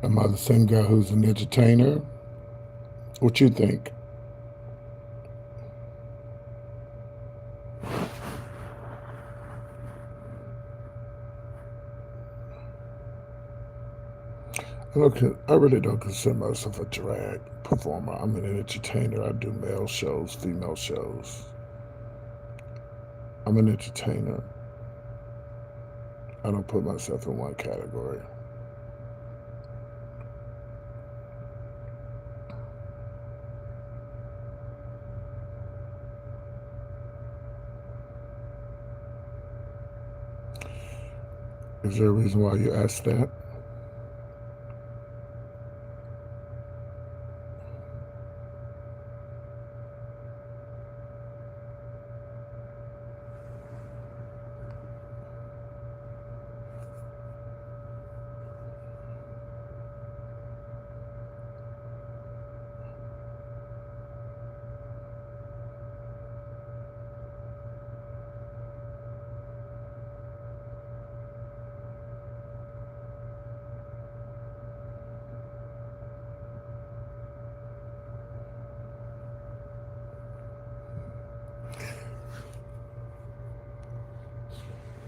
Am I the same guy who's an entertainer? What you think? I really don't consider myself a drag performer. I'm an entertainer. I do male shows, female shows. I'm an entertainer. I don't put myself in one category. Is there a reason why you asked that?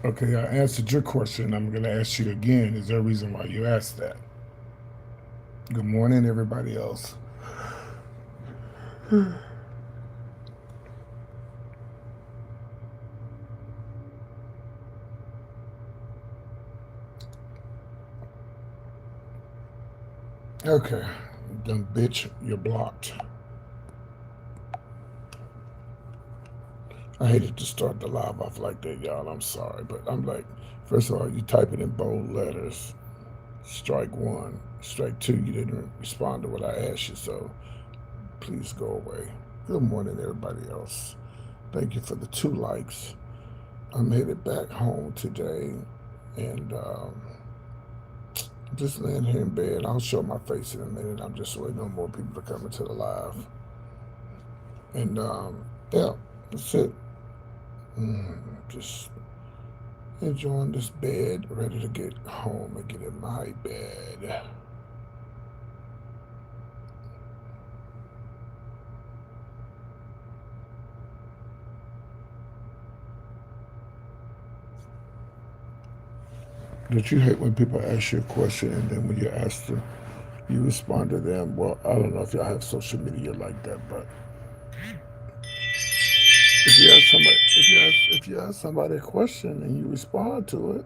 Okay, I answered your question. I'm going to ask you again. Is there a reason why you asked that? Good morning, everybody else. Okay, then bitch, you're blocked. I hated to start the live off like that, y'all. I'm sorry, but I'm like, first of all, you type it in bold letters. Strike one. Strike two, you didn't respond to what I asked you, so please go away. Good morning, everybody else. Thank you for the 2 likes. I'm headed back home today, and just laying here in bed. I'll show my face in a minute. I'm just waiting on more people to come into the live. And yeah, that's it. Just enjoying this bed, ready to get home and get in my bed. Don't you hate when people ask you a question and then when you ask them, you respond to them? Well, I don't know if y'all have social media like that, but if you ask somebody a question and you respond to it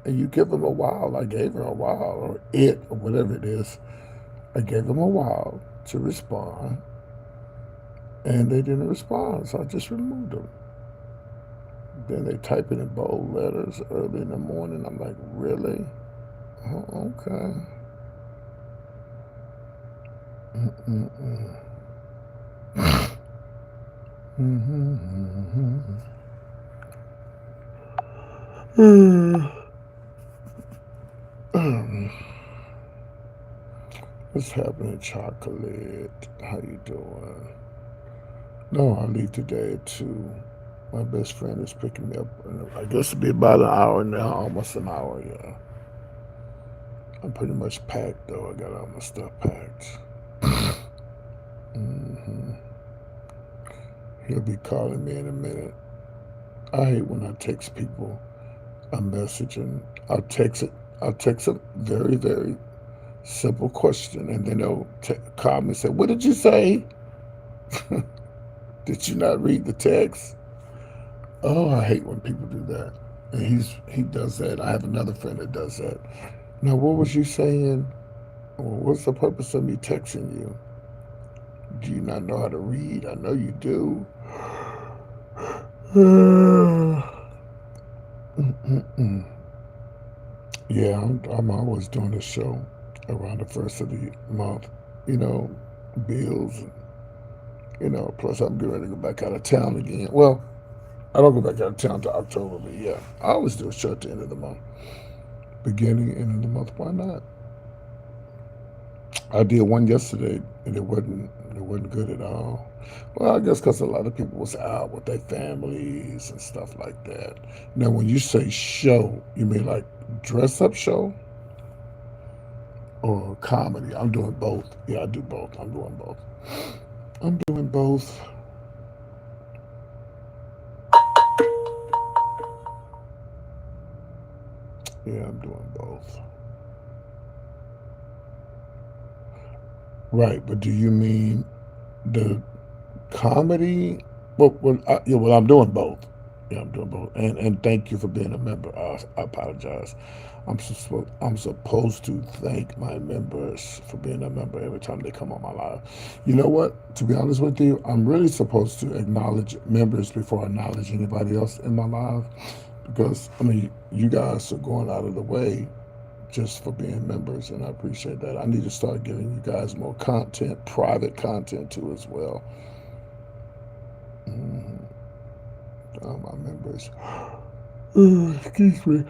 and you give them a while, I gave her a while or it or whatever it is, I gave them a while to respond and they didn't respond, so I just removed them. Then they type it in bold letters early in the morning. I'm like, really? Oh, okay. Mm-mm-mm. What's happening, chocolate? How you doing? No, I leave today at 2. My best friend is picking me up. I guess it'll be about an hour now, almost an hour, yeah. I'm pretty much packed, though. I got all my stuff packed. hmm He'll be calling me in a minute. I hate when I text people a message and I'll text a very, very simple question and then they'll call me and say, "What did you say? Did you not read the text?" Oh, I hate when people do that. And he does that. I have another friend that does that. Now, what was you saying? Well, what's the purpose of me texting you? Do you not know how to read? I know you do. Yeah, I'm always doing a show around the first of the month. You know, bills, and, plus I'm getting ready to go back out of town again. Well, I don't go back out of town till October, but yeah, I always do a show at the end of the month. Beginning, end of the month, why not? I did one yesterday, and it wasn't good at all. Well, I guess because a lot of people was out with their families and stuff like that. Now, when you say show, you mean like dress up show? or comedy. I'm doing both. Yeah, I do both. I'm doing both. I'm doing both. Yeah, I'm doing both. Right, but do you mean the comedy? Yeah, well, I'm doing both. Yeah, I'm doing both. And thank you for being a member. I apologize. I'm supposed to thank my members for being a member every time they come on my live. You know what? To be honest with you, I'm really supposed to acknowledge members before I acknowledge anybody else in my live, because I mean, you guys are going out of the way just for being members, and I appreciate that. I need to start giving you guys more content, private content too, as well. Mm, my members. Excuse me.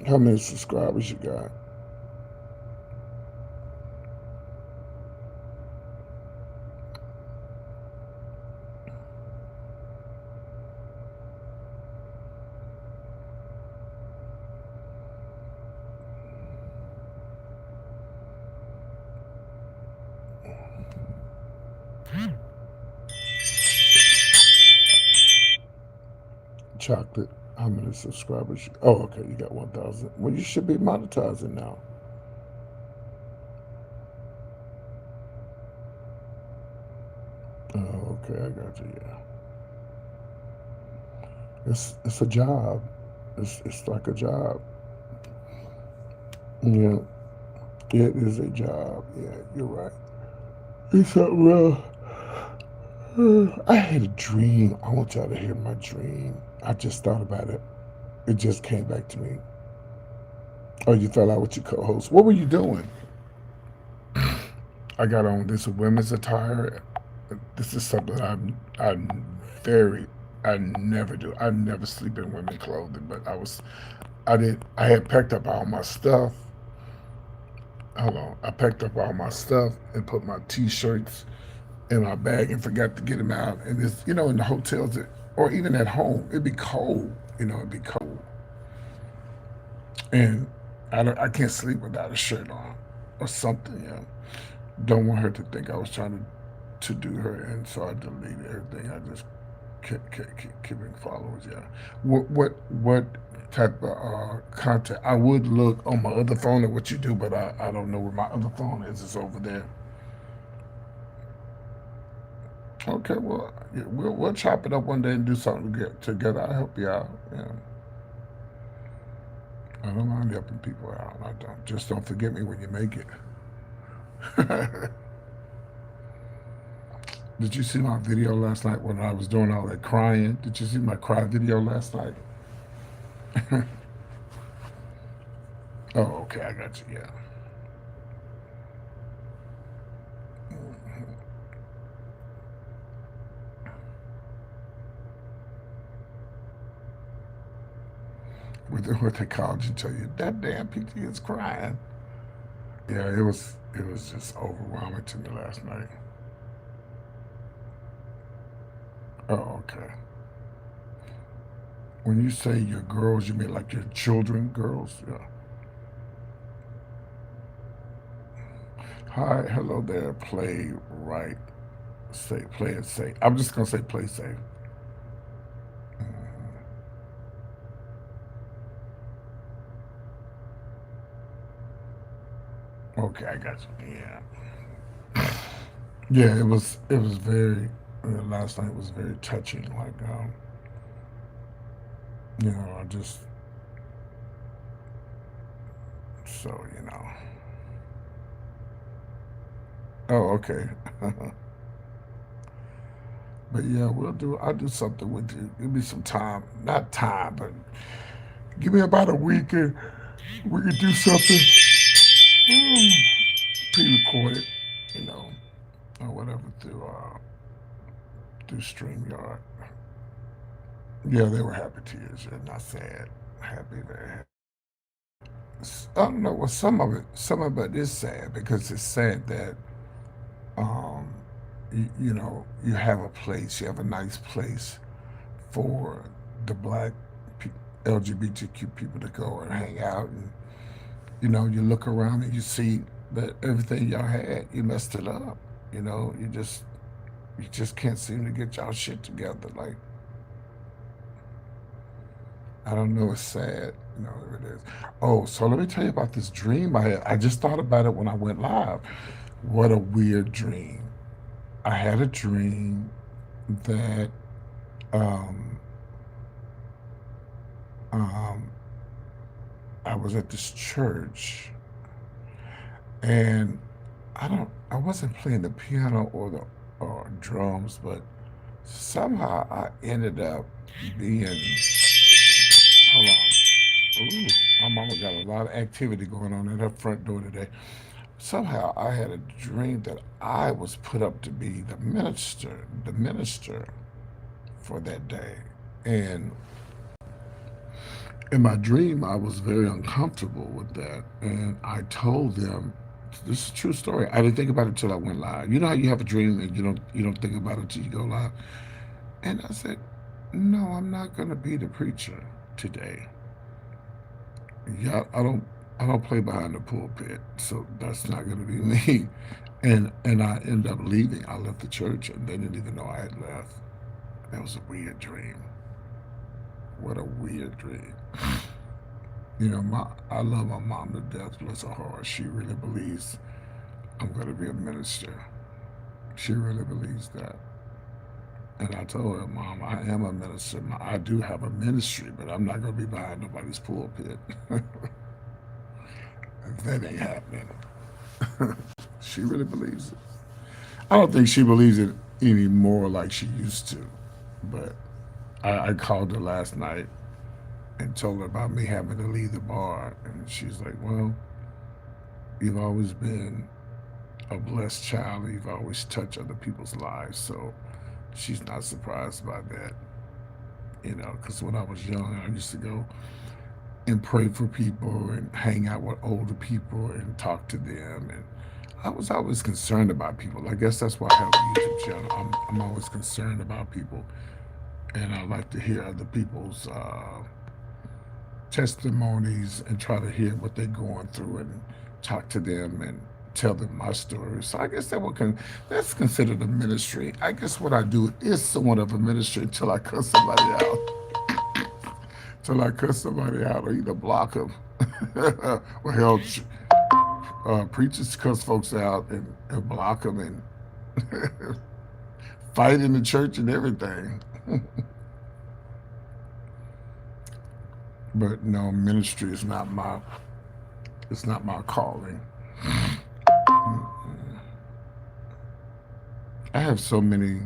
How many subscribers you got? Chocolate. How many subscribers? Oh, okay. You got 1,000. Well, you should be monetizing now. Oh, okay. I got you. Yeah. It's a job. It's like a job. Yeah. It is a job. Yeah, you're right. It's a real. I had a dream. I want y'all to hear my dream. I just thought about it. It just came back to me. Oh, you fell out with your co-host. What were you doing? I got on this women's attire. This is something I'm very. I never do. I never sleep in women's clothing. But I did. I had packed up all my stuff. Hold on. I packed up all my stuff and put my t-shirts in my bag and forgot to get them out. And it's, in the hotels, or even at home, it'd be cold. It'd be cold, and I can't sleep without a shirt on or something. Don't want her to think I was trying to do her, and so I deleted everything. I just keeping followers. Yeah. What type of content? I would look on my other phone at what you do, but I don't know where my other phone is. It's over there. Okay, well, yeah, we'll chop it up one day and do something together. I'll help you out. Yeah, I don't mind helping people out. I don't. Just don't forget me when you make it. Did you see my video last night when I was doing all that crying? Did you see my cry video last night? Oh, okay, I got you. Yeah. What they called you, tell you that damn PT is crying. Yeah, it was just overwhelming to me last night. Oh, okay. When you say your girls, you mean like your children, girls? Yeah. Hi, hello there. Play right, say play it safe. I'm just gonna say play safe. Okay, I got you. Yeah, yeah. It was very. Last night was very touching. Like, I just so you know. Oh, okay. But yeah, I'll do something with you. Give me some time. Not time, but give me about a week and we can do something pre-recorded, you know, or whatever through StreamYard. Yeah, they were happy tears. They're not sad. Happy, very happy. I don't know. Well, some of it is sad because it's sad that you have a place, you have a nice place for the black LGBTQ people to go and hang out, and you look around and you see that everything y'all had, you messed it up. You just can't seem to get y'all shit together. Like, I don't know, it's sad. It is. Oh, so let me tell you about this dream I had. I just thought about it when I went live. What a weird dream. I had a dream that um, um, I was at this church, and I wasn't playing the piano or drums, but somehow I ended up being. Hold on. Ooh, my mama got a lot of activity going on at her front door today. Somehow I had a dream that I was put up to be the minister for that day. And in my dream, I was very uncomfortable with that. And I told them, this is a true story. I didn't think about it until I went live. You know how you have a dream and you don't think about it until you go live? And I said, no, I'm not going to be the preacher today. Yeah, I don't play behind the pulpit, so that's not going to be me. And I ended up leaving. I left the church, and they didn't even know I had left. That was a weird dream. What a weird dream. I love my mom to death. Bless her heart. She really believes I'm going to be a minister. She really believes that. And I told her, Mom, I am a minister. I do have a ministry, but I'm not going to be behind nobody's pulpit. That ain't happening. She really believes it. I don't think she believes it anymore like she used to. But I called her last night and told her about me having to leave the bar. And she's like, well, you've always been a blessed child. You've always touched other people's lives. So she's not surprised by that. Because when I was young, I used to go and pray for people and hang out with older people and talk to them. And I was always concerned about people. I guess that's why I have a YouTube channel. I'm always concerned about people. And I like to hear other people's testimonies and try to hear what they're going through and talk to them and tell them my story. So I guess that's considered a ministry. I guess what I do is somewhat of a ministry until I cuss somebody out. Till I cuss somebody out or either block them. Or hell, preachers cuss folks out and block them and fight in the church and everything. But no, ministry is not my. It's not my calling. I have so many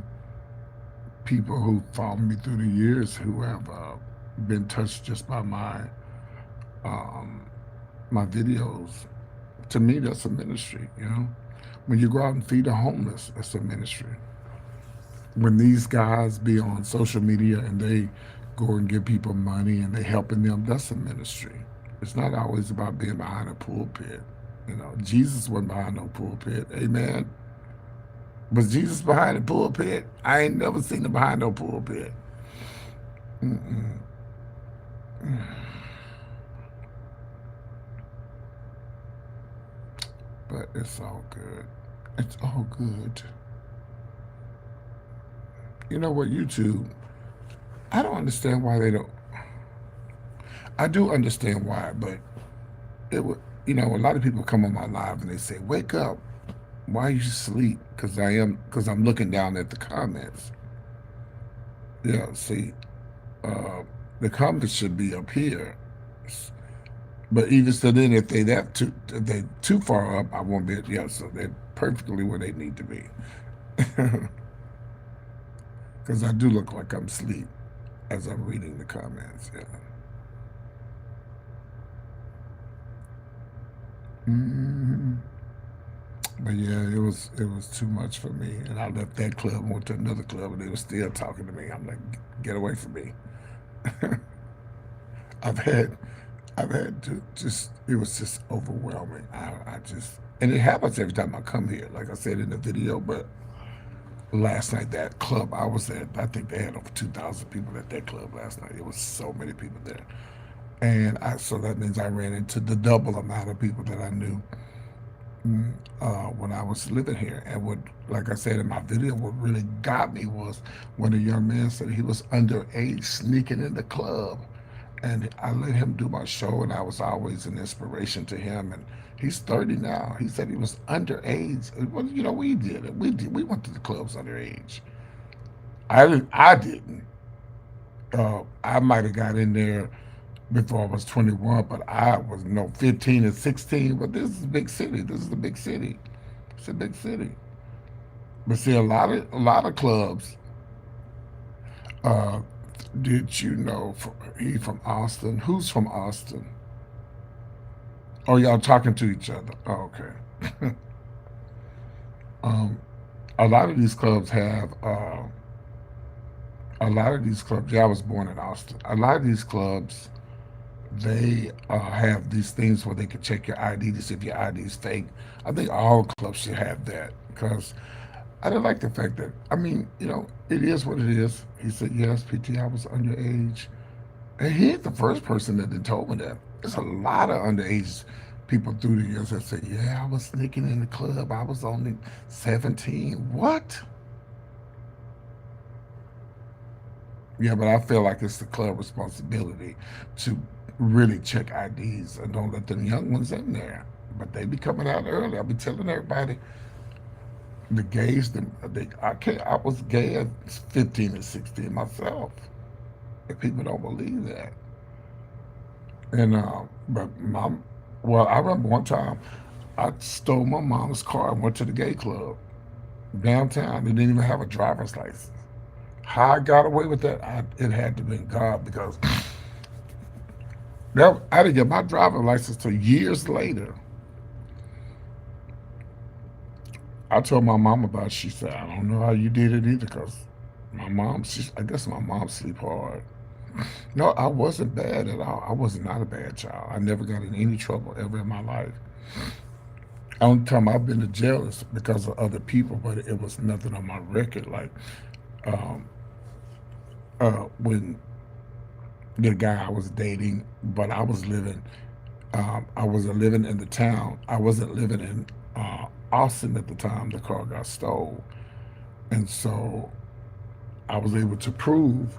people who follow me through the years who have been touched just by um, my videos. To me, that's a ministry. When you go out and feed the homeless, that's a ministry. When these guys be on social media and they go and give people money and they helping them, that's a ministry. It's not always about being behind a pulpit. Jesus wasn't behind no pulpit. Amen. Was Jesus behind the pulpit? I ain't never seen him behind no pulpit. Mm-mm. But it's all good. It's all good. You know what, YouTube? I don't understand why they don't. I do understand why, but it would. A lot of people come on my live and they say, "Wake up! Why you sleep?" Because I'm looking down at the comments. Yeah, see, uh, the comments should be up here. But even so, then if they too far up, I won't be. Yeah, so they're perfectly where they need to be. Because I do look like I'm asleep as I'm reading the comments. Yeah. hmm But yeah, it was too much for me, and I left that club and went to another club, and they were still talking to me. I'm like, get away from me. I've had I've had to just it was just overwhelming. I just and it happens every time I come here, like I said in the video, but last night, that club I was at, I think they had over 2,000 people at that club last night. It was so many people there. And so that means I ran into the double amount of people that I knew when I was living here. And what, like I said in my video, what really got me was when a young man said he was underage sneaking in the club. And I let him do my show, and I was always an inspiration to him. And he's 30 now. He said he was underage. Well, you know, we did it. We did. We went to the clubs underage. I didn't. I didn't. I might have got in there before I was 21, but I was 15 and 16. But this is a big city. This is a big city. It's a big city. But see, a lot of clubs. Uh, did you know he from Austin? Who's from Austin? Oh, y'all talking to each other. Oh, okay. um, a lot of these clubs have. A lot of these clubs. Yeah, I was born in Austin. A lot of these clubs they have these things where they can check your ID to see if your ID is fake. I think all clubs should have that because I don't like the fact that, I mean, it is what it is. He said, yes, PT, I was underage. And he ain't the first person that had told me that. There's a lot of underage people through the years that say, yeah, I was sneaking in the club. I was only 17. What? Yeah, but I feel like it's the club responsibility to really check IDs and don't let them young ones in there. But they be coming out early. I be telling everybody the gays. I was gay at 15 and 16 myself. And people don't believe that. And but mom, well, I remember one time I stole my mom's car and went to the gay club downtown. They didn't even have a driver's license. How I got away with that, it had to be God because I didn't get my driver's license till years later. I told my mom about it. She said, I don't know how you did it either because I guess my mom sleep hard. No, I wasn't bad at all. I was not a bad child. I never got in any trouble ever in my life. Only time I've been to jail is because of other people, but it was nothing on my record. Like um, when the guy I was dating, but I wasn't living in the town. I wasn't living in Austin at the time the car got stole. And so I was able to prove,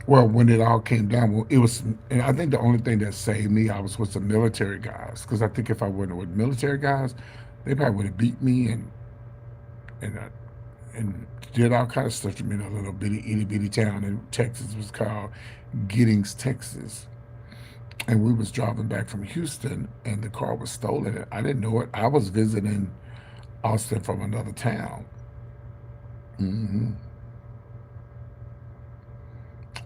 well, when it all came down, well, it was, and I think the only thing that saved me, I was with the military guys. Because I think if I wasn't with military guys, they probably would have beat me and, uh, and did all kind of stuff to me in a little bitty, itty bitty town in Texas. It was called Giddings, Texas. And we was driving back from Houston, and the car was stolen. I didn't know it. I was visiting Austin from another town. hmm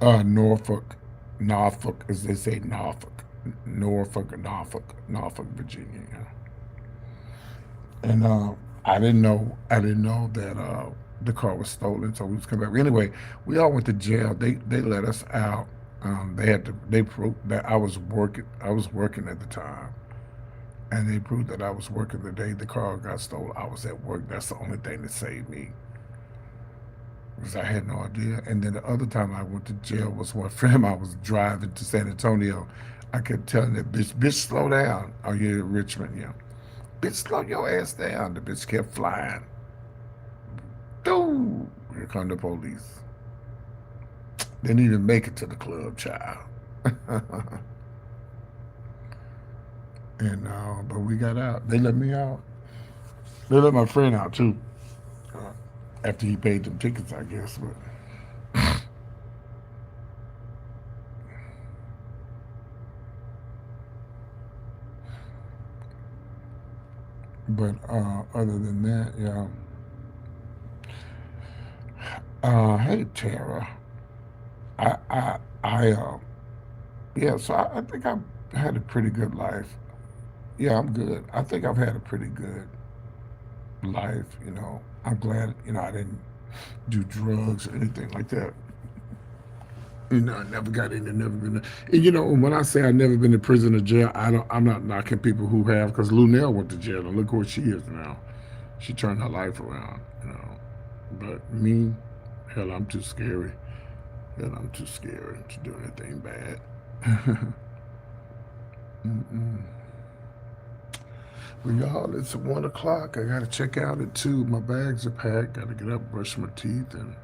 Norfolk, Norfolk, as they say, Norfolk, Norfolk, Virginia. Yeah. And I didn't know that the car was stolen, so we was coming back. Anyway, we all went to jail. They let us out. They proved that I was working. I was working at the time, and they proved that I was working the day the car got stolen. I was at work. That's the only thing that saved me because I had no idea. And then the other time I went to jail was one friend I was driving to San Antonio. I kept telling that bitch, slow down. Oh, you're in Richmond, yeah. Bitch, slow your ass down. The bitch kept flying. Dude, here come the police. Didn't even make it to the club, child. And but we got out. They let me out. They let my friend out too. Uh, After he paid them tickets, I guess. But other than that, yeah. Hey Tara, I yeah. So I think I've had a pretty good life. Yeah, I'm good. I think I've had a pretty good life. I'm glad. I didn't do drugs or anything like that. I never got in there, never been. And when I say I never been to prison or jail, I'm not knocking people who have, because Lunell went to jail and look where she is now. She turned her life around. But me, hell, I'm too scary. Hell, I'm too scared to do anything bad. Mm-mm. Well, y'all, it's 1 o'clock. I gotta check out at 2. My bags are packed. Gotta get up, brush my teeth, and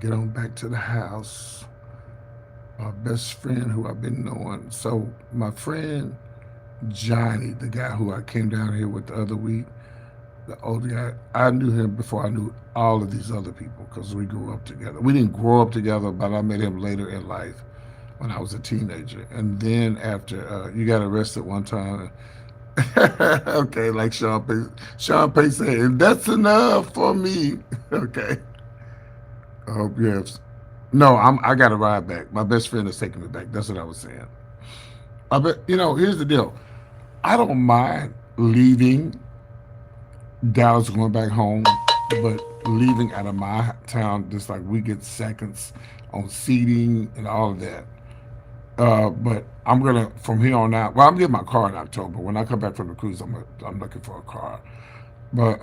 get on back to the house. My best friend who I've been knowing. So my friend Johnny, the guy who I came down here with the other week, the older guy, I knew him before I knew all of these other people because we grew up together. We didn't grow up together, but I met him later in life when I was a teenager. And then after you got arrested one time, okay, like Sean Pay said, and that's enough for me. Okay. Oh yes. No, I got to ride back. My best friend is taking me back. That's what I was saying. I bet here's the deal. I don't mind leaving Dallas, going back home, but leaving out of my town, just like we get seconds on seating and all of that. But I'm gonna from here on out. Well, I'm getting my car in October. When I come back from the cruise, I'm looking for a car. But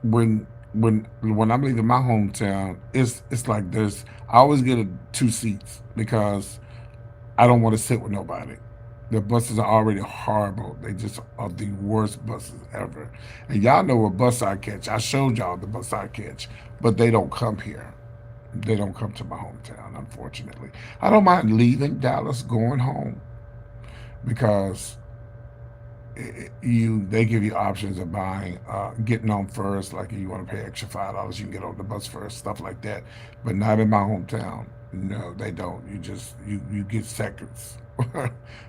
when I'm leaving my hometown, it's like there's I always get 2 seats because I don't want to sit with nobody. The buses are already horrible. They just are the worst buses ever. And y'all know what bus I catch. I showed y'all the bus I catch, but they don't come here. They don't come to my hometown, unfortunately. I don't mind leaving Dallas, going home, because they give you options of buying, getting on first. Like if you want to pay extra $5, you can get on the bus first, stuff like that. But not in my hometown. No, they don't. You get seconds.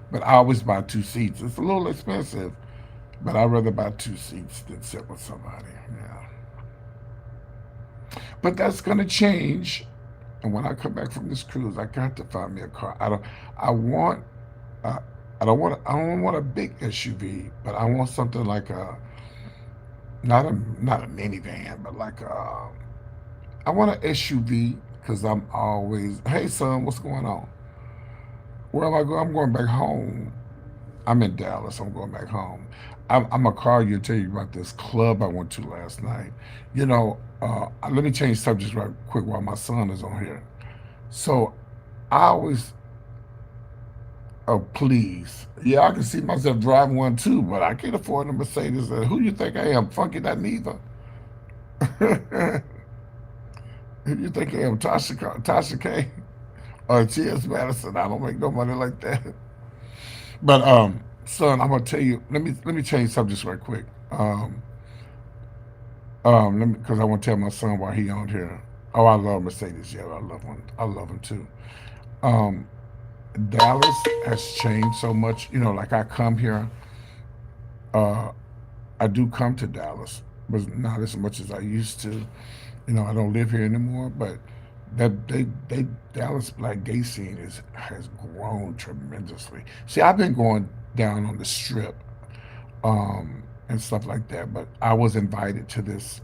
But I always buy 2 seats. It's a little expensive, but I'd rather buy 2 seats than sit with somebody. Yeah. But that's gonna change. And when I come back from this cruise, I got to find me a car. I want. Uh, I don't want. I don't want a big SUV, but I want something like a not a minivan, but like a. I want an SUV because I'm always. Hey son, what's going on? Where am I going? I'm going back home. I'm in Dallas. I'm going back home. I'm gonna call you and tell you about this club I went to last night. Let me change subjects right quick while my son is on here. So I always, oh please, yeah, I can see myself driving one too, but I can't afford a Mercedes. Who you think I am? Funky that neither. Who you think I am? Tasha K or T.S. Madison? I don't make no money like that. But son, I'm gonna tell you. Let me change subjects right quick. Let me because I want to tell my son why he on here. Oh, I love Mercedes. Yeah, I love one. I love him too. Um, Dallas has changed so much. Like I come here. Uh, I do come to Dallas, but not as much as I used to. I don't live here anymore, but that they Dallas black gay scene has grown tremendously. See, I've been going down on the strip, and stuff like that, but I was invited to this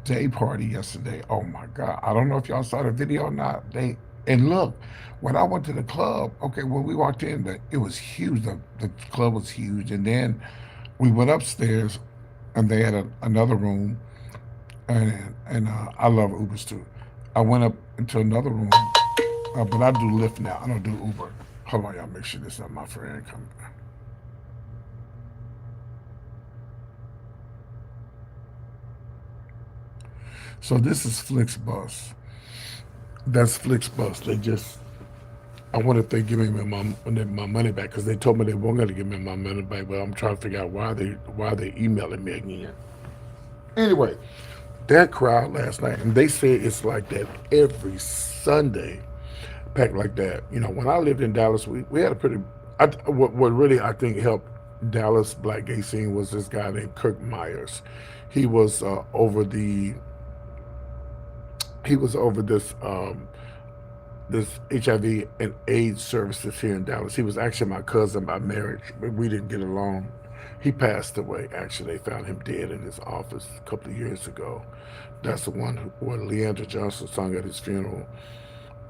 day party yesterday. Oh my God. I don't know if y'all saw the video or not. And look, when I went to the club, okay, when we walked in, it was huge. The club was huge. And then we went upstairs and they had another room. And I love Ubers too. I went up into another room, but I do Lyft now. I don't do Uber. Hold on, y'all. Make sure this is not my friend coming. So this is Flixbus. That's Flixbus. I wonder if they give me my money back because they told me they weren't going to give me my money back. But I'm trying to figure out why they emailing me again. Anyway, that crowd last night, and they say it's like that every Sunday, packed like that. When I lived in Dallas, we had a pretty. What really I think helped Dallas black gay scene was this guy named Kirk Myers. He was over this HIV and AIDS services here in Dallas. He was actually my cousin by marriage, but we didn't get along. He passed away. Actually, they found him dead in his office a couple of years ago. That's the one where Leandra Johnson sung at his funeral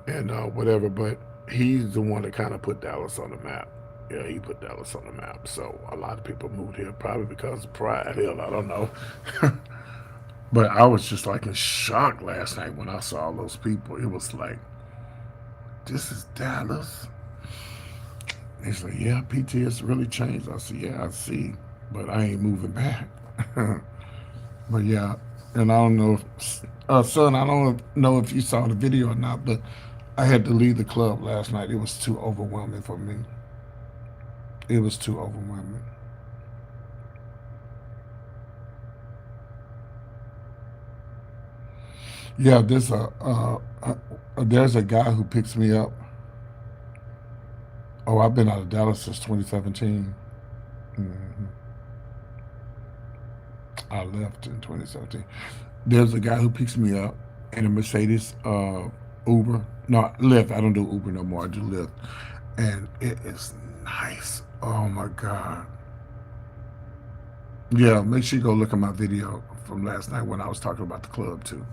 and whatever. But he's the one that kind of put Dallas on the map. Yeah, he put Dallas on the map. So a lot of people moved here probably because of pride. Hell, I don't know. But I was just like in shock last night when I saw all those people. It was like, this is Dallas. He's like, yeah, PT has really changed. I said, yeah, I see, but I ain't moving back. But yeah, and I don't know if, son, I don't know if you saw the video or not, but I had to leave the club last night. It was too overwhelming for me. It was too overwhelming. Yeah, there's a guy who picks me up. Oh, I've been out of Dallas since 2017. Hmm. I left in 2017. There's a guy who picks me up in a Mercedes Uber. No, Lyft. I don't do Uber no more. I do Lyft. And it is nice. Oh my God. Yeah, make sure you go look at my video from last night when I was talking about the club too.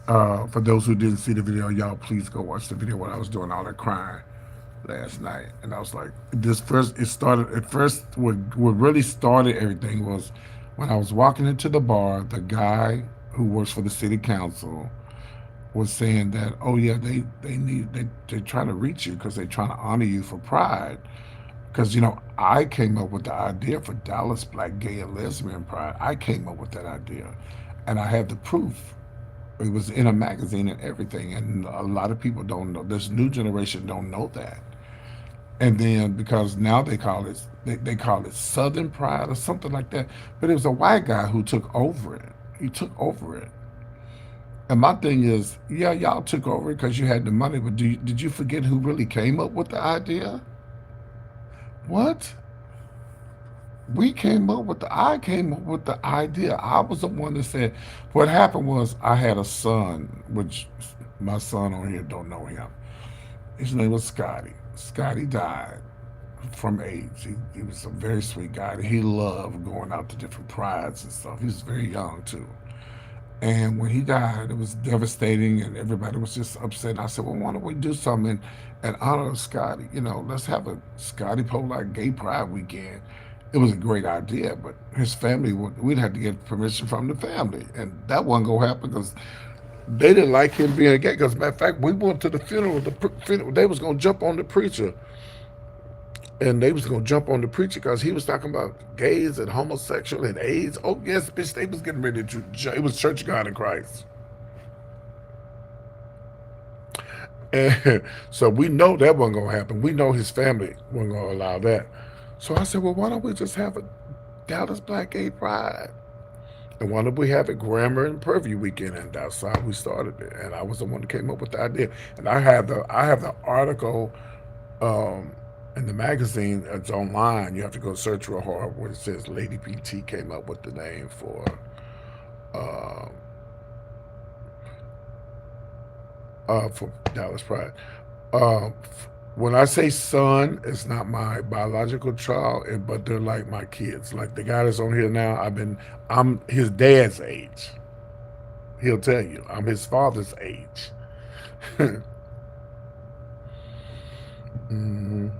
For those who didn't see the video, y'all please go watch the video when I was doing all that crying last night. And I was like, this first, it started, at first, what really started everything was when I was walking into the bar, the guy who works for the city council was saying that, oh yeah, they trying to reach you because they're trying to honor you for Pride. Because I came up with the idea for Dallas Black Gay and Lesbian Pride. I came up with that idea, and I have the proof. It was in a magazine and everything, and a lot of people don't know. This new generation don't know that. And then because now they call it Southern Pride or something like that. But it was a white guy who took over it. He took over it. And my thing is, yeah, y'all took over it because you had the money, but did you forget who really came up with the idea? What? I came up with the idea. I was the one that said, what happened was I had a son, which my son on here don't know him. His name was Scotty. Scotty died from AIDS. He was a very sweet guy. He loved going out to different prides and stuff. He was very young too. And when he died, it was devastating, and everybody was just upset. I said, "Well, why don't we do something in honor of Scotty? Let's have a Scotty Polak Gay Pride weekend." It was a great idea, but his family we'd have to get permission from the family, and that wasn't gonna happen because they didn't like him being gay. Because matter of fact, we went to the funeral. Funeral, they was gonna jump on the preacher, and they was gonna jump on the preacher because he was talking about gays and homosexual and AIDS. Oh yes, bitch, they was getting ready to. It was Church of God in Christ, and so we know that wasn't gonna happen. We know his family wasn't gonna allow that. So I said, well, why don't we just have a Dallas Black Gay Pride? And why don't we have it Grammar and Purview weekend? And that's how we started it. And I was the one that came up with the idea. And I have the article um, in the magazine. It's online. You have to go search real hard where it says Lady PT came up with the name uh, for Dallas Pride. Um, when I say son, it's not my biological child, but they're like my kids. Like the guy that's on here now, I'm his dad's age. He'll tell you I'm his father's age. Hmm.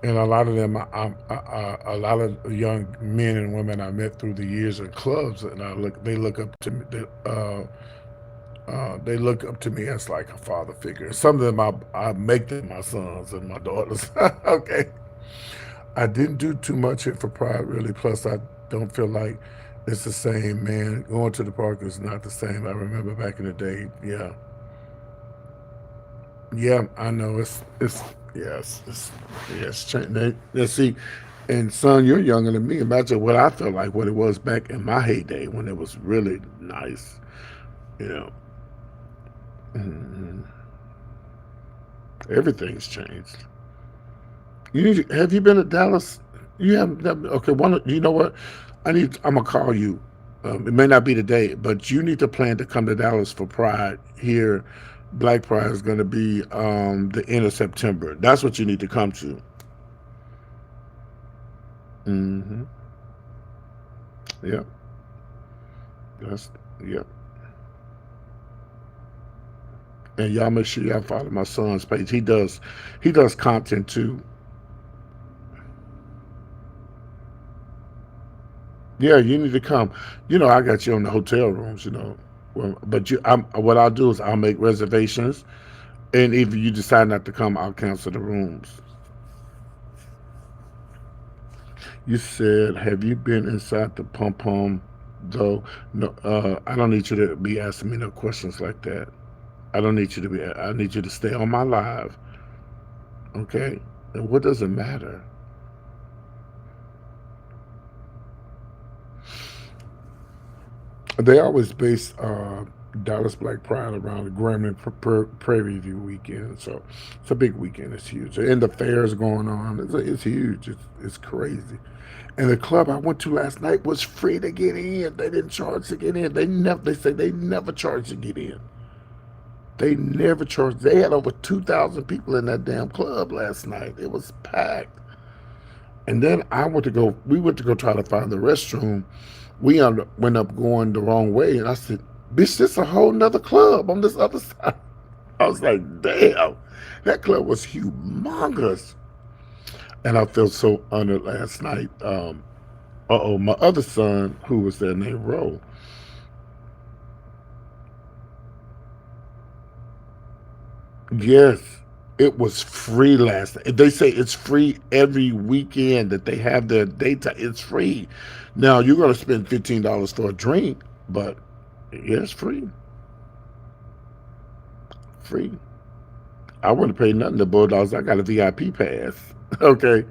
And a lot of them, a lot of young men and women I met through the years in clubs, and they look up to me. They look up to me as like a father figure. Some of them I make them my sons and my daughters. Okay. I didn't do too much here for Pride really. Plus, I don't feel like it's the same, man. Going to the park is not the same. I remember back in the day. Yeah, yeah, I know. It's yes, yes. Let's see. And son, you're younger than me. Imagine what I felt like what it was back in my heyday when it was really nice. You know, hmm everything's changed. Have you been to Dallas? You haven't. Okay, you know what? I'm gonna call you. It may not be today, but you need to plan to come to Dallas for Pride here. Black Pride is going to be the end of September. That's what you need to come to. Hmm. Yep. That's yep. And y'all make sure y'all follow my son's page. He does content too. Yeah, you need to come. I got you on the hotel rooms. Well, but what I'll do is I'll make reservations, and if you decide not to come, I'll cancel the rooms. You said, have you been inside the pom pom though? No, I don't need you to be asking me no questions like that. I don't need you to be. I need you to stay on my live, okay? And what does it matter? They always base Dallas Black Pride around the Gremlin Prairie View weekend, so it's a big weekend. It's huge, and the fair's going on. It's huge. It's crazy. And the club I went to last night was free to get in. They didn't charge to get in. They never. They say they never charge to get in. They never charged. They had over 2,000 people in that damn club last night. It was packed. And then I went to go. We went to go try to find the restroom. We went up going the wrong way, and I said, "Bitch, this a whole nother club on this other side." I was like, "Damn, that club was humongous." And I felt so honored last night. My other son, who was there named Ro, yes, it was free last night. They say it's free every weekend that they have their daytime. It's free. Now you're gonna spend $15 for a drink, but yeah, it's free. Free. I wouldn't pay nothing to Bulldogs. I got a VIP pass. Okay.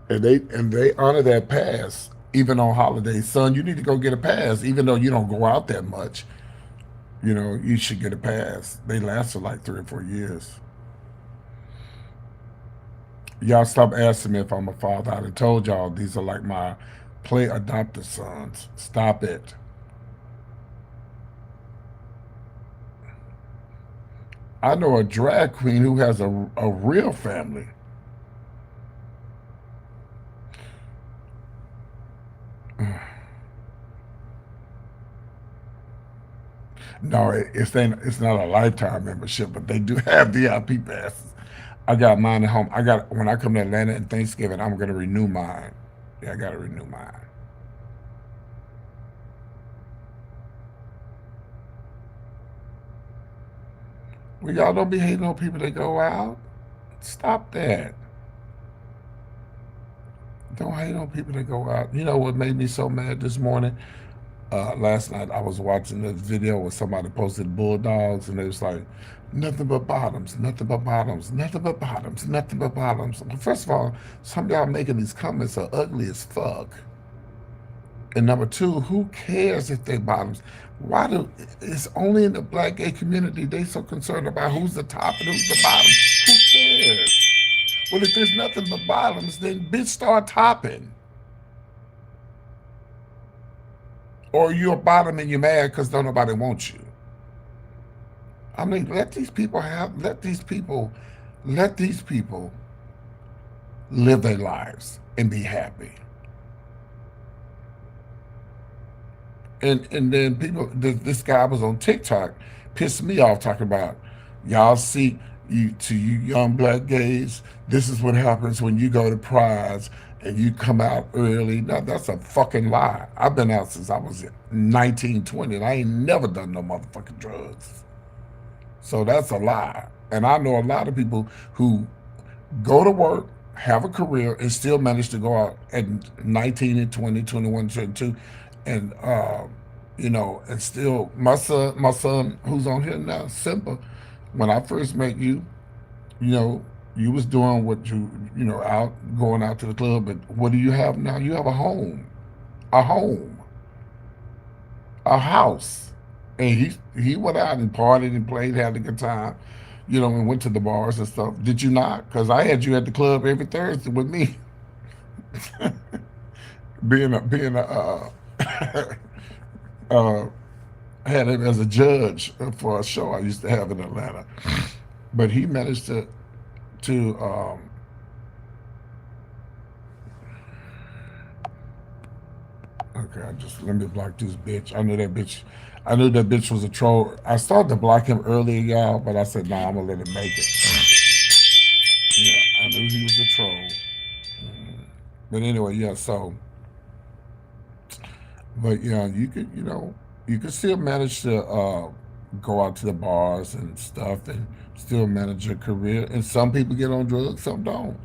And they honor that pass even on holidays. Son, you need to go get a pass, even though you don't go out that much. You should get a pass. They last for like 3 or 4 years. Y'all stop asking me if I'm a father. I done told y'all these are like my play adopted sons. Stop it. I know a drag queen who has a real family. No, it's not a lifetime membership, but they do have VIP passes. I got mine at home. I got when I come to Atlanta and Thanksgiving, I'm gonna renew mine. Yeah, I gotta renew mine. Well, y'all don't be hating on people that go out. Stop that. Don't hate on people that go out. You know what made me so mad this morning? Last night I was watching this video where somebody posted bulldogs and it was like, nothing but bottoms, nothing but bottoms, nothing but bottoms, nothing but bottoms. Well, first of all, some of y'all making these comments are ugly as fuck. And number two, who cares if they bottoms? Why do it's only in the black gay community they so concerned about who's the top and who's the bottom? Who cares? Well, if there's nothing but bottoms, then bitch start topping. Or you're a bottom and you're mad because don't nobody wants you. I mean, let these people live their lives and be happy. And then this guy was on TikTok, pissed me off talking about y'all see you young black gays. This is what happens when you go to prize and you come out early. Now that's a fucking lie. I've been out since I was 19, 20, and I ain't never done no motherfucking drugs. So that's a lie. And I know a lot of people who go to work, have a career, and still manage to go out at 19 and 20, 21, 22, and and still my son who's on here now, Simba. When I first met you, you know, you was doing what out going out to the club, but what do you have now? You have a home, a house, and he went out and partied and played, had a good time, and went to the bars and stuff. Did you not? Because I had you at the club every Thursday with me, being a uh, had him as a judge for a show I used to have in Atlanta. But he managed to okay, I just let me block this bitch. I knew that bitch was a troll. I started to block him earlier, y'all, but I said, nah, I'm gonna let him make it. Yeah, I knew he was a troll. But anyway, yeah, so But yeah, you could still manage to go out to the bars and stuff and still manage your career. And some people get on drugs, some don't.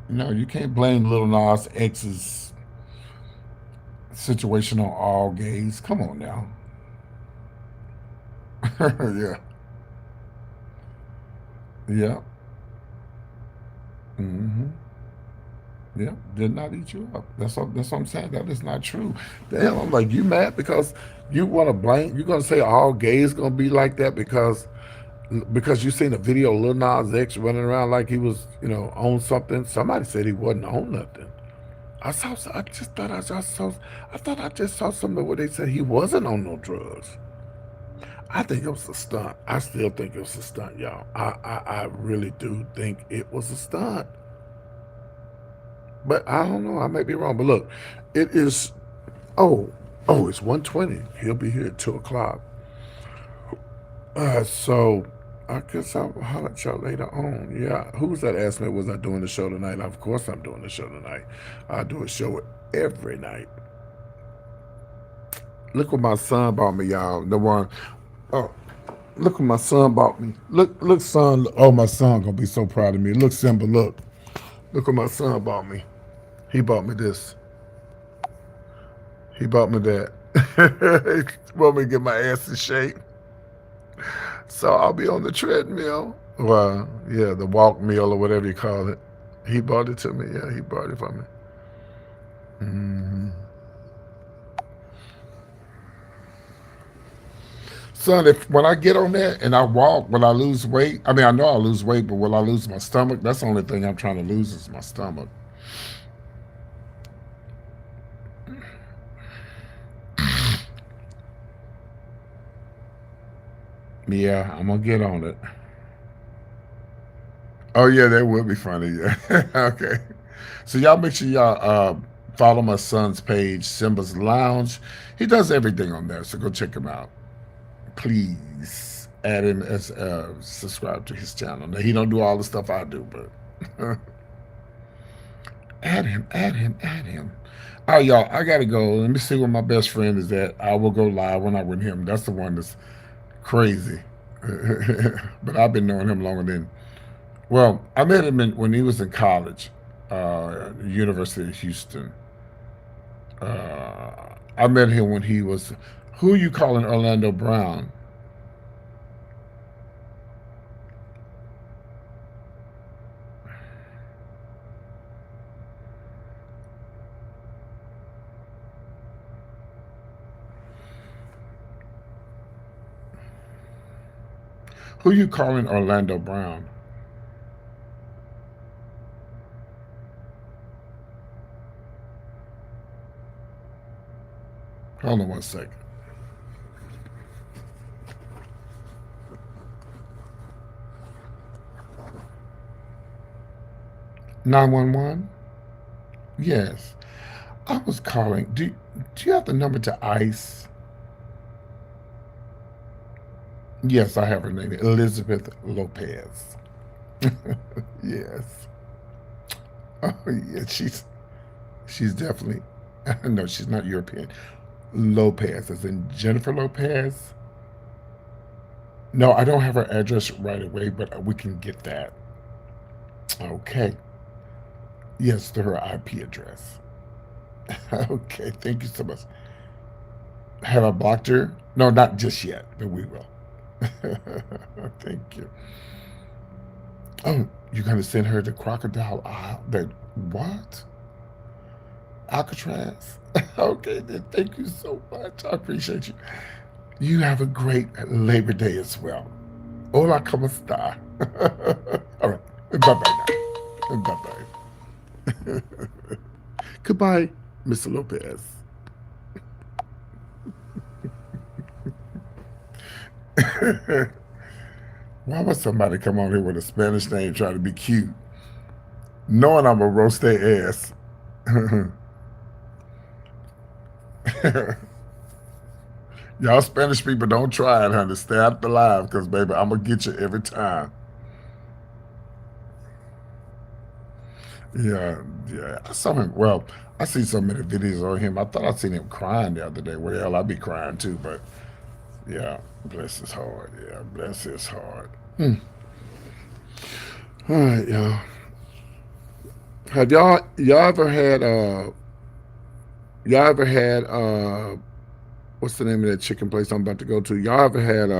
No, you can't blame Little Nas X's situation on all gays. Come on now. Yeah, yeah, hmm yeah. Did not eat you up. That's what I'm saying. That is not true. Damn, I'm like, you mad because you want to blame? You gonna say all gays gonna be like that because you seen a video of Lil Nas X running around like he was, on something. Somebody said he wasn't on nothing. I saw. I just thought I just saw. I thought I just saw something where they said he wasn't on no drugs. I think it was a stunt. I still think it was a stunt, y'all. I really do think it was a stunt. But I don't know. I may be wrong. But look, it is. Oh, it's 1:20. He'll be here at 2 o'clock. So I guess I'll holler at y'all later on. Yeah. Who's that asked me, was I doing the show tonight? Of course I'm doing the show tonight. I do a show every night. Look what my son bought me, y'all. The one. Oh, look what my son bought me. Look, son. Oh, my son gonna be so proud of me. Look, Simba. Look what my son bought me. He bought me this. He bought me that. He want me to get my ass in shape. So I'll be on the treadmill. Well, yeah, the walk meal or whatever you call it. He bought it to me. Yeah, he bought it for me. hmm Son, if when I get on that and I walk, will I lose weight? I mean, I know I'll lose weight, but will I lose my stomach? That's the only thing I'm trying to lose is my stomach. Yeah, I'm gonna get on it. Oh yeah, that would be funny. Yeah. Okay. So y'all make sure y'all follow my son's page, Simba's Lounge. He does everything on there, so go check him out. Please add him as subscribe to his channel. Now he don't do all the stuff I do, but add him. All right, y'all. I gotta go. Let me see where my best friend is at. I will go live when I win him. That's the one that's crazy. But I've been knowing him longer than. Well, I met him when he was in college, University of Houston. I met him when he was. Who are you calling Orlando Brown? Who are you calling Orlando Brown? Hold on 1 second. 911. Yes, I was calling. Do you have the number to ICE? Yes, I have her name, Elizabeth Lopez. Yes. Oh yeah, she's definitely. No, she's not European. Lopez, as in Jennifer Lopez. No, I don't have her address right away, but we can get that. Okay. Yes, to her IP address. Okay, thank you so much. Have I blocked her? No, not just yet, but we will. Thank you. Oh, you're gonna send her the crocodile eye? The what? Alcatraz? Okay, then thank you so much. I appreciate you. You have a great Labor Day as well. Hola, ¿cómo está? All right. Bye bye now. Bye bye. Goodbye, Mr. Lopez. Why would somebody come on here with a Spanish name trying to be cute, knowing I'm gonna roast their ass? Y'all Spanish people don't try it, honey. Stay out the live, because baby, I'm gonna get you every time. Yeah, yeah. I saw him. Well, I see so many videos of him. I thought I seen him crying the other day. Well, hell, I be crying too, but yeah, bless his heart. Yeah, bless his heart. All right, y'all. Have y'all ever had what's the name of that chicken place I'm about to go to? Y'all ever had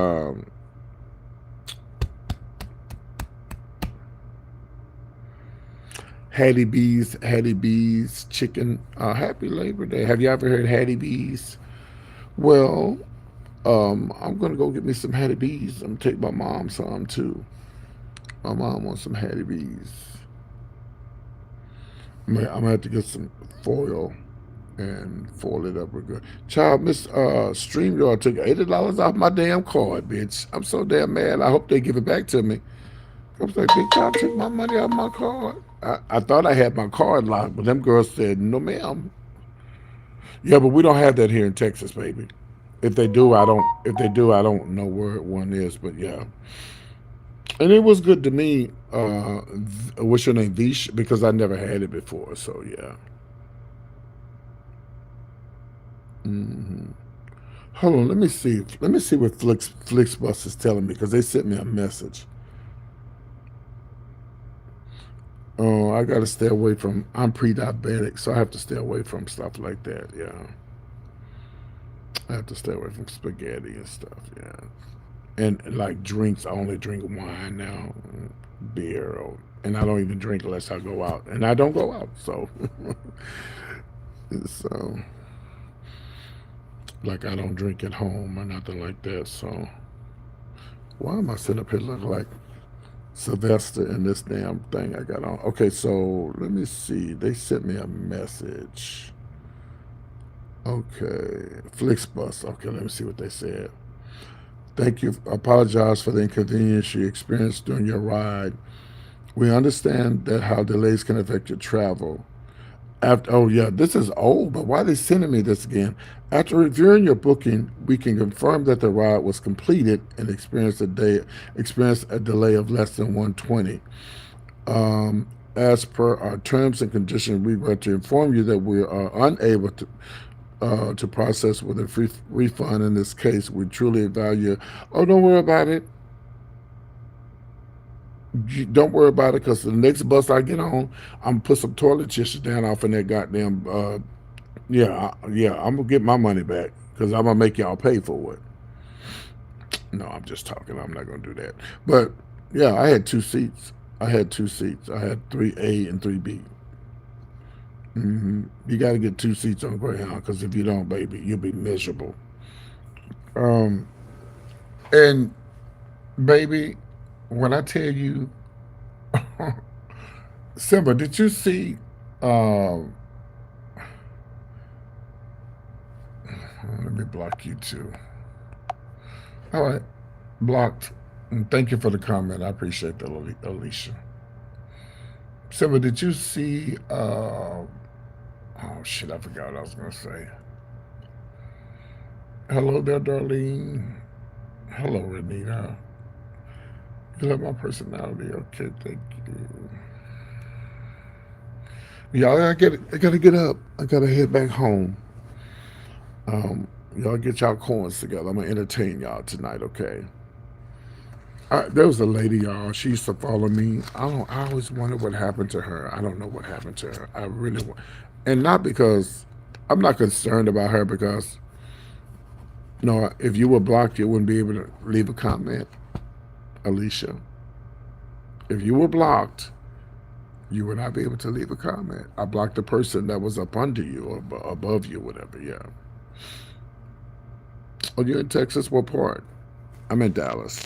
Hattie B's chicken? Happy Labor Day. Have you ever heard Hattie B's? Well, I'm gonna go get me some Hattie B's. I'm gonna take my mom some too. My mom wants some Hattie B's. I'm gonna have to get some foil and foil it up real good. Child, Miss StreamYard took $80 off my damn card, bitch. I'm so damn mad. I hope they give it back to me. I was like, bitch, y'all took my money out of my card. I thought I had my card locked, but them girls said, no, ma'am. Yeah, but we don't have that here in Texas, baby. If they do, I don't. If they do, I don't know where one is. But yeah, and it was good to me. What's your name, Vish? Because I never had it before. So yeah. hmm Hold on, let me see. Let me see what Flixbus is telling me because they sent me a message. Oh, I gotta stay away from. I'm pre-diabetic, so I have to stay away from stuff like that. Yeah, I have to stay away from spaghetti and stuff. Yeah, and like drinks, I only drink wine now, beer, and I don't even drink unless I go out, and I don't go out. So, so like I don't drink at home or nothing like that. So why am I sitting up here looking like Sylvester in this damn thing I got on? Okay, so let me see. They sent me a message. Okay, Flixbus. Okay, let me see what they said. Thank you. Apologize for the inconvenience you experienced during your ride. We understand that how delays can affect your travel. After, oh yeah, this is old, but why are they sending me this again? After reviewing your booking, we can confirm that the ride was completed and experienced a delay of less than 120. As per our terms and conditions, we want to inform you that we are unable to process with a free refund in this case. We truly value. Oh, don't worry about it. Don't worry about it because the next bus I get on, I'm gonna put some toilet tissue down off in that goddamn. Yeah, yeah, I'm gonna get my money back because I'm gonna make y'all pay for it. No, I'm just talking. I'm not gonna do that. But yeah, I had two seats. I had two seats. I had 3A and 3B. You got to get two seats on Greyhound because if you don't, baby, you'll be miserable. Um, and baby, when I tell you, Simba, did you see? Um, let me block you too. All right, blocked. And thank you for the comment. I appreciate that, Alicia. Simba, did you see? Oh shit, I forgot what I was gonna say. Hello there, Darlene. Hello, Renita. You love my personality. Okay, thank you. Y'all, I gotta get up. I gotta head back home. Y'all get y'all coins together. I'm gonna entertain y'all tonight, okay? There was a lady, y'all. She used to follow me. I always wonder what happened to her. I don't know what happened to her. I really, and not because I'm not concerned about her because no, if you were blocked, you wouldn't be able to leave a comment, Alicia. If you were blocked, you would not be able to leave a comment. I blocked the person that was up under you or above you, whatever. Yeah. Oh, you're in Texas? What part? I'm in Dallas.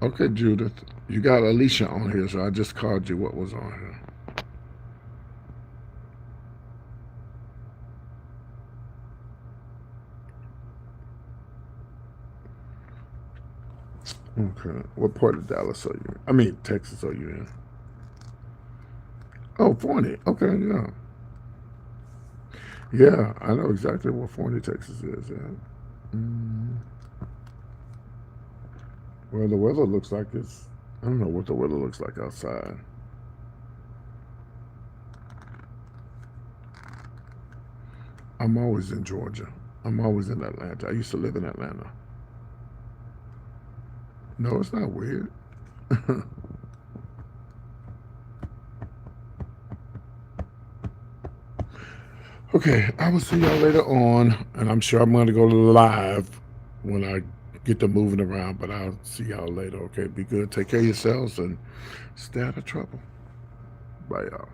Okay, Judith. You got Alicia on here, so I just called you what was on here. Okay. What part of Dallas are you in? I mean, Texas are you in? Oh, Forney. Okay, yeah. Yeah, I know exactly what Forney, Texas is. Yeah. Mm, well, the weather looks like it's. I don't know what the weather looks like outside. I'm always in Georgia. I'm always in Atlanta. I used to live in Atlanta. No, it's not weird. Okay, I will see y'all later on, and I'm sure I'm going to go live when I get to moving around, but I'll see y'all later. Okay, be good. Take care of yourselves and stay out of trouble. Bye, y'all.